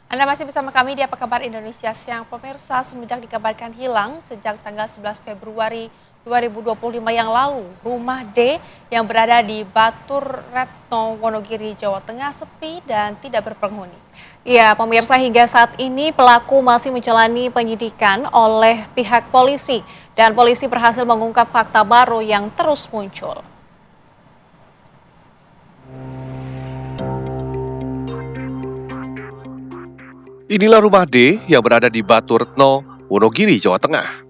Anda masih bersama kami di Apa Kabar Indonesia Siang. Pemirsa, semenjak dikabarkan hilang sejak tanggal 11 Februari 2025 yang lalu, rumah D yang berada di Batur Retno, Wonogiri, Jawa Tengah sepi dan tidak berpenghuni. Ya, pemirsa, hingga saat ini pelaku masih menjalani penyidikan oleh pihak polisi dan polisi berhasil mengungkap fakta baru yang terus muncul. Inilah rumah D yang berada di Batu Retno, Wonogiri, Jawa Tengah.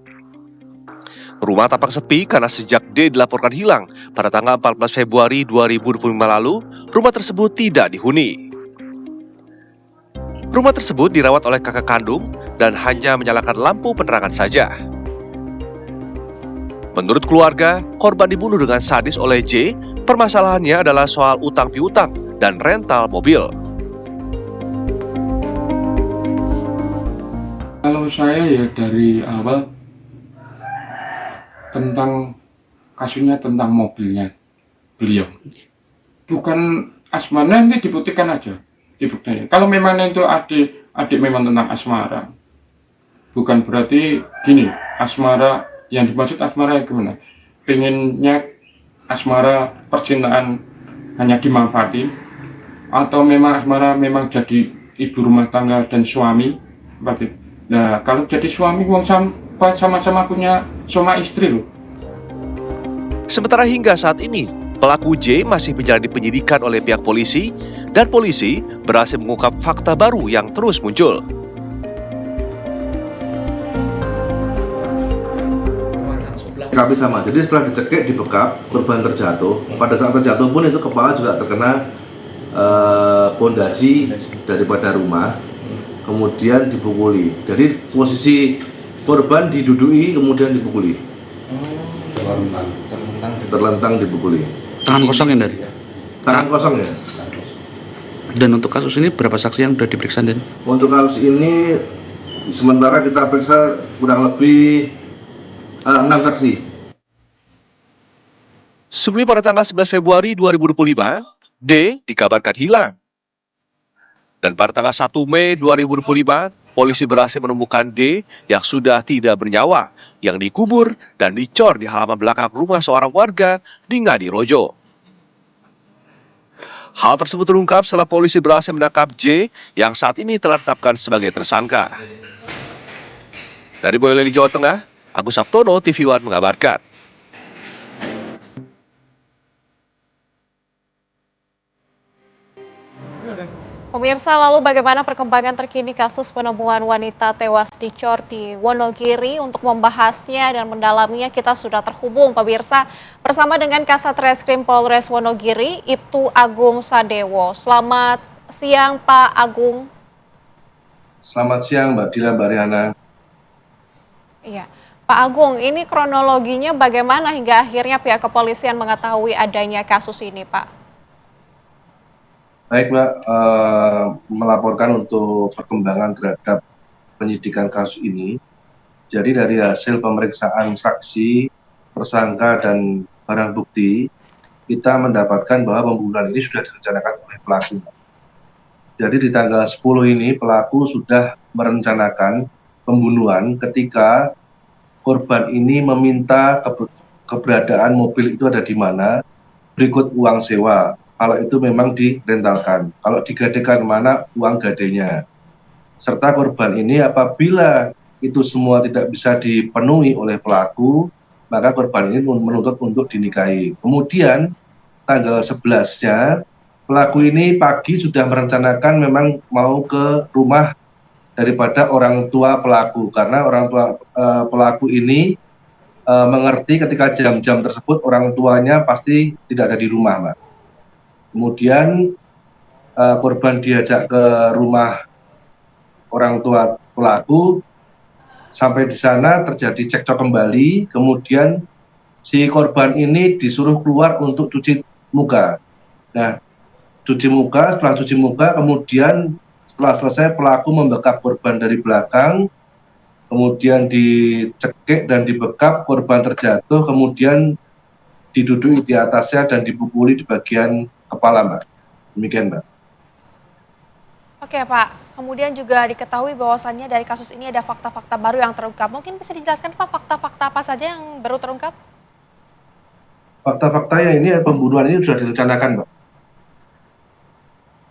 Rumah tampak sepi karena sejak D dilaporkan hilang pada tanggal 14 Februari 2025 lalu, rumah tersebut tidak dihuni. Rumah tersebut dirawat oleh kakak kandung dan hanya menyalakan lampu penerangan saja. Menurut keluarga, korban dibunuh dengan sadis oleh J. Permasalahannya adalah soal utang piutang dan rental mobil. Kalau saya ya dari awal tentang kasusnya tentang mobilnya beliau. Bukan asmara nanti dibuktikan aja, dibuktikan. Kalau memang itu adik memang tentang asmara, bukan berarti gini, asmara yang dimaksud asmara gimana? Pengennya asmara percintaan hanya dimanfaati, atau memang asmara memang jadi ibu rumah tangga dan suami seperti itu. Nah, kalau jadi suami wong sama-sama punya sama istri loh. Sementara hingga saat ini, pelaku J masih menjalani penyidikan oleh pihak polisi dan polisi berhasil mengungkap fakta baru yang terus muncul. Kami sama, jadi setelah dicekik, dibekap, korban terjatuh. Pada saat terjatuh pun itu kepala juga terkena pondasi daripada rumah, kemudian dipukuli. Jadi posisi korban diduduki, kemudian dipukuli. Terlentang dipukuli. Tangan kosong ya, dari? Tangan kosong ya. Dan untuk kasus ini berapa saksi yang sudah diperiksa, Den? Untuk kasus ini sementara kita periksa kurang lebih 6 saksi. Sebelumnya pada tanggal 11 Februari 2025, D dikabarkan hilang. Dan pada tanggal 1 Mei 2025, polisi berhasil menemukan D yang sudah tidak bernyawa, yang dikubur dan dicor di halaman belakang rumah seorang warga di Ngadirojo. Hal tersebut terungkap setelah polisi berhasil menangkap J yang saat ini telah ditetapkan sebagai tersangka. Dari Boyolali, Jawa Tengah, Agus Sabtono, TV One mengabarkan. Pemirsa, lalu bagaimana perkembangan terkini kasus penemuan wanita tewas dicor di Wonogiri? Untuk membahasnya dan mendalaminya kita sudah terhubung pemirsa bersama dengan Kasat Reskrim Polres Wonogiri, Ibtu Agung Sadewo. Selamat siang Pak Agung. Selamat siang Mbak Dila, Mbak Riana. Iya, Pak Agung, ini kronologinya bagaimana hingga akhirnya pihak kepolisian mengetahui adanya kasus ini, Pak? Baik Mbak, melaporkan untuk perkembangan terhadap penyidikan kasus ini. Jadi dari hasil pemeriksaan saksi, tersangka dan barang bukti, kita mendapatkan bahwa pembunuhan ini sudah direncanakan oleh pelaku. Jadi di tanggal 10 ini pelaku sudah merencanakan pembunuhan ketika korban ini meminta keberadaan mobil itu ada di mana, berikut uang sewa. Kalau itu memang direntalkan, kalau digadekan mana uang gadenya. Serta korban ini apabila itu semua tidak bisa dipenuhi oleh pelaku, maka korban ini menuntut untuk dinikahi. Kemudian tanggal 11-nya, pelaku ini pagi sudah merencanakan memang mau ke rumah daripada orang tua pelaku, karena orang tua pelaku ini mengerti ketika jam-jam tersebut orang tuanya pasti tidak ada di rumah, Mbak. Kemudian korban diajak ke rumah orang tua pelaku, sampai di sana terjadi cekcok kembali, kemudian si korban ini disuruh keluar untuk cuci muka. Nah, setelah cuci muka, kemudian setelah selesai pelaku membekap korban dari belakang, kemudian dicekik dan dibekap, korban terjatuh, kemudian diduduki di atasnya dan dipukuli di bagian kepala, Mbak. Demikian, Mbak. Oke Pak, Kemudian juga diketahui bahwasannya dari kasus ini ada fakta-fakta baru yang terungkap. Mungkin bisa dijelaskan Pak fakta-fakta apa saja yang baru terungkap? Fakta-faktanya ini pembunuhan ini sudah direncanakan, Mbak.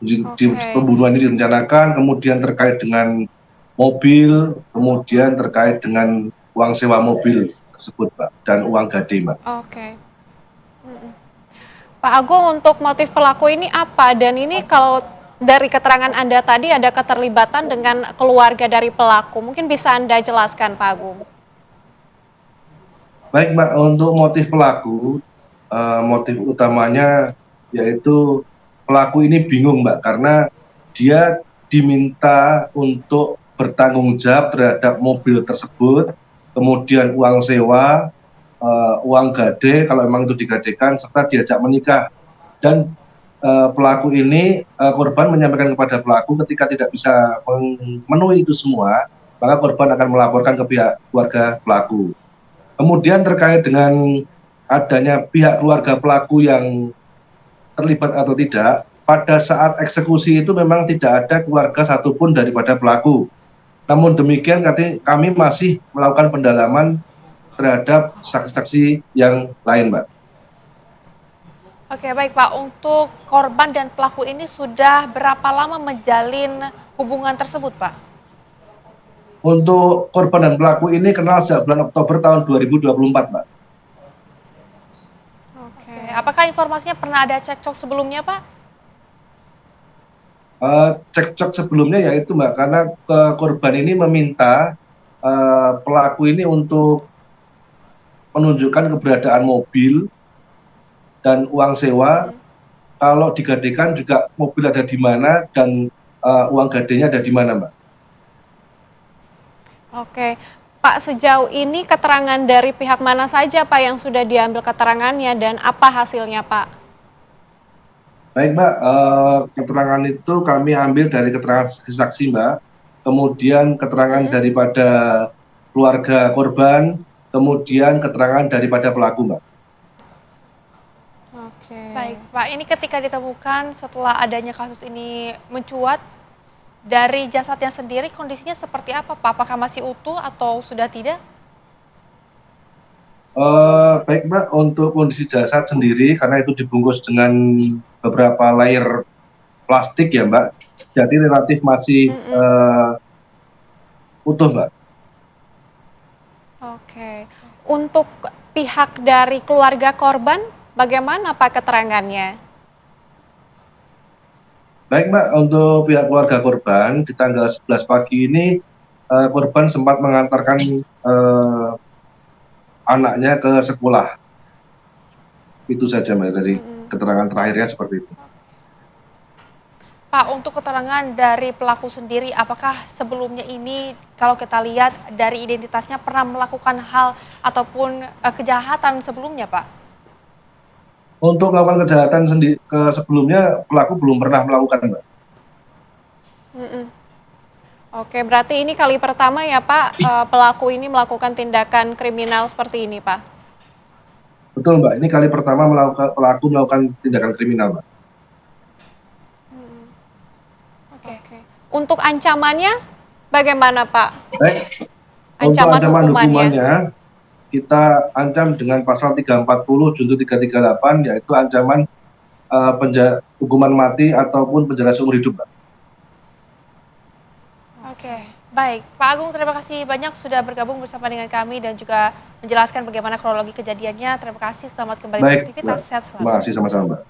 Oke, Pembunuhan ini direncanakan, kemudian terkait dengan mobil, kemudian terkait dengan uang sewa mobil tersebut, Mbak, dan uang gade, Mbak. oke. Mm-mm. Pak Agung, untuk motif pelaku ini apa? Dan ini kalau dari keterangan Anda tadi ada keterlibatan dengan keluarga dari pelaku. Mungkin bisa Anda jelaskan, Pak Agung. Baik, Mbak, untuk motif pelaku, motif utamanya yaitu pelaku ini bingung, Mbak, karena dia diminta untuk bertanggung jawab terhadap mobil tersebut, kemudian uang sewa, uang gade kalau memang itu digadekan, serta diajak menikah. Dan pelaku ini, korban menyampaikan kepada pelaku ketika tidak bisa memenuhi itu semua, maka korban akan melaporkan ke pihak keluarga pelaku. Kemudian terkait dengan adanya pihak keluarga pelaku yang terlibat atau tidak, pada saat eksekusi itu memang tidak ada keluarga satupun daripada pelaku. Namun demikian kami masih melakukan pendalaman terhadap saksi-saksi yang lain, Mbak. Oke, baik Pak. Untuk korban dan pelaku ini sudah berapa lama menjalin hubungan tersebut, Pak? Untuk korban dan pelaku ini kenal sejak bulan Oktober tahun 2024, Mbak. Oke. Apakah informasinya pernah ada cekcok sebelumnya, Pak? Cekcok sebelumnya yaitu, Mbak, karena korban ini meminta pelaku ini untuk menunjukkan keberadaan mobil dan uang sewa, kalau digadekan juga mobil ada di mana dan uang gadenya ada di mana, Mbak. Oke. Pak, sejauh ini keterangan dari pihak mana saja, Pak, yang sudah diambil keterangannya dan apa hasilnya, Pak? Baik, Mbak, keterangan itu kami ambil dari keterangan saksi, Mbak, kemudian keterangan daripada keluarga korban, kemudian keterangan daripada pelaku, Mbak. Oke. Baik, Pak. Ini ketika ditemukan setelah adanya kasus ini mencuat, dari jasadnya sendiri kondisinya seperti apa, Pak? Apakah masih utuh atau sudah tidak? Baik, Mbak, untuk kondisi jasad sendiri karena itu dibungkus dengan beberapa layer plastik ya, Mbak, jadi relatif masih utuh, Mbak. Oke. Untuk pihak dari keluarga korban, bagaimana Pak keterangannya? Baik, Mbak, untuk pihak keluarga korban di tanggal 11 pagi ini korban sempat mengantarkan anaknya ke sekolah. Itu saja, Mbak, dari keterangan terakhirnya seperti itu. Pak, untuk keterangan dari pelaku sendiri, apakah sebelumnya ini kalau kita lihat dari identitasnya pernah melakukan hal ataupun kejahatan sebelumnya, Pak? Untuk melakukan kejahatan sebelumnya pelaku belum pernah melakukan, Mbak. Oke, berarti ini kali pertama ya Pak, pelaku ini melakukan tindakan kriminal seperti ini, Pak? Betul, Mbak, ini kali pertama pelaku melakukan tindakan kriminal, Mbak. Oke. Untuk ancamannya bagaimana, Pak? Baik, untuk ancaman hukumannya kita ancam dengan pasal 340 junto 338, yaitu ancaman hukuman mati ataupun penjara seumur hidup, Mbak. Oke, baik. Pak Agung, terima kasih banyak sudah bergabung bersama dengan kami dan juga menjelaskan bagaimana kronologi kejadiannya. Terima kasih, selamat kembali Baik, beraktivitas. Mbak. Sehat selalu. Terima kasih sama-sama, Mbak.